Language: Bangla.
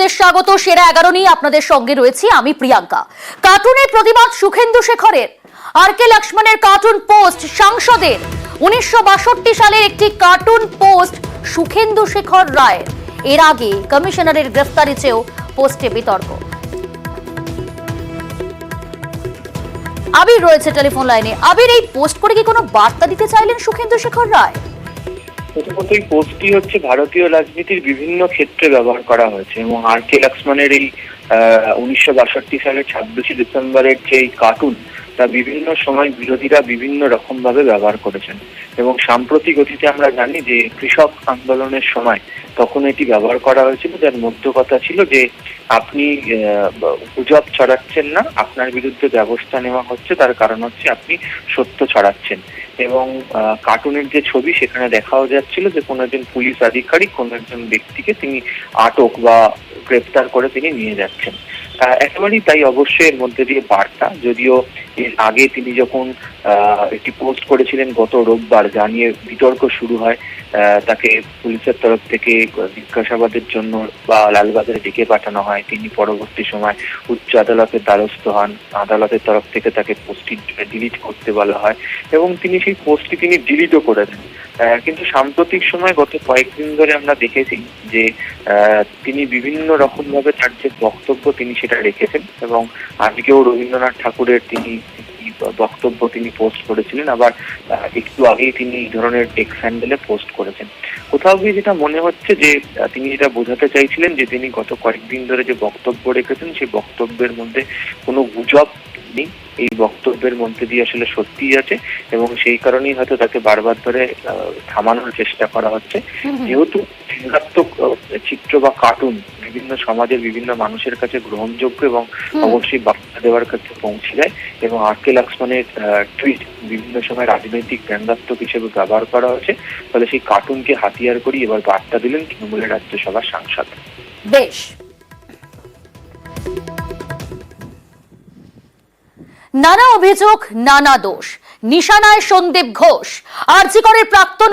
আপনাদের স্বাগত। সেরা 11 নিয়ে আপনাদের সঙ্গে রয়েছি আমি প্রিয়াঙ্কা। কার্টুনের প্রতিবাদ সুখেন্দু শেখরের, আর.কে. লক্ষ্মণের কার্টুন পোস্ট সাংসদের। 1962 সালের একটি কার্টুন পোস্ট সুখেন্দু শেখর রায়ের। এর আগে কমিশনারের গ্রেফতারি চেয়েও পোস্টে বিতর্ক। আবির রয়েছে টেলিফোন লাইনে। আবির, এই পোস্ট করে কি কোনো বার্তা দিতে চাইলেন সুখেন্দু শেখর রায়? প্রথমত এই পোস্টটি হচ্ছে ভারতীয় রাজনীতির বিভিন্ন ক্ষেত্রে ব্যবহার করা হয়েছে এবং আর.কে. লক্ষ্মণের এই 1962 সালের 26 ডিসেম্বরের যে কার্টুন, তা বিভিন্ন সময় বিরোধীরা বিভিন্ন রকম ভাবে ব্যবহার করেছেন এবং সাম্প্রতিক অতীতে আমরা জানি যে কৃষক আন্দোলনের সময় তখন এটি ব্যবহার করা হয়েছিল, যার মধ্য কথা ছিল যে আপনি গুজব ছড়াচ্ছেন না, আপনার বিরুদ্ধে ব্যবস্থা নেওয়া হচ্ছে, তার কারণ হচ্ছে আপনি সত্য ছড়াচ্ছেন। এবং কার্টুনের যে ছবি, সেখানে দেখাও যাচ্ছিল যে কোনো একজন পুলিশ আধিকারিক কোনো একজন ব্যক্তিকে তিনি আটক বা গ্রেফতার করে তিনি নিয়ে যাচ্ছেন। একেবারেই তাই, অবশ্যই এর মধ্যে দিয়ে বার্তা, যদিও এর আগে তিনি যখন একটি পোস্ট করেছিলেন গত রোববার, যা নিয়ে বিতর্ক শুরু হয়, তাকে পুলিশের তরফ থেকে জিজ্ঞাসাবাদের জন্য বা লালবাজারে ডেকে পাঠানো হয়। তিনি পরবর্তী সময় উচ্চ আদালতের দ্বারস্থ হন। আদালতের তরফ থেকে তাকে পোস্টটি ডিলিট করতে বলা হয় এবং তিনি সেই পোস্টটি তিনি ডিলিটও করে দেন। কিন্তু সাম্প্রতিক সময় গত কয়েকদিন ধরে আমরা দেখেছি যে তিনি বিভিন্ন রকম ভাবে তার যে বক্তব্য তিনি সেটা রেখেছেন এবং আজকেও রবীন্দ্রনাথ ঠাকুরের তিনি বক্তব্য তিনি পোস্ট করেছিলেন। আবার একটু আগেই তিনি এই ধরনের টেক্সট হ্যান্ডেলে পোস্ট করেছেন। কোথাও গিয়ে যেটা মনে হচ্ছে যে তিনি যেটা বোঝাতে চাইছিলেন যে তিনি গত কয়েকদিন ধরে যে বক্তব্য রেখেছেন, সেই বক্তব্যের মধ্যে কোনো গুজব নেই, এই বক্তব্যের মধ্যে দিয়ে আসলে সত্যি আছে এবং সেই কারণেই হয়তো তাকে বারবার ধরে থামানোর চেষ্টা করা হচ্ছে। যেহেতু হিংসাত্মক চিত্র বা কার্টুন বিভিন্ন সমাজের বিভিন্ন মানুষের কাছে গ্রহণযোগ্য এবং অবশ্যই বার্তা দেওয়ার কাছে পৌঁছে যায় এবং আর.কে. লক্ষ্মণের টুইট বিভিন্ন সময় রাজনৈতিক ব্যঙ্গাত্মক হিসেবে ব্যবহার করা হয়েছে। ফলে সেই কার্টুনকে হাতিয়ার করি এবার বার্তা দিলেন তৃণমূলের রাজ্যসভার সাংসদ। বেশ, নানা অভিযোগ, নানা দোষ, নিশানায় সন্দীপ ঘোষ। আরজি করের প্রাক্তন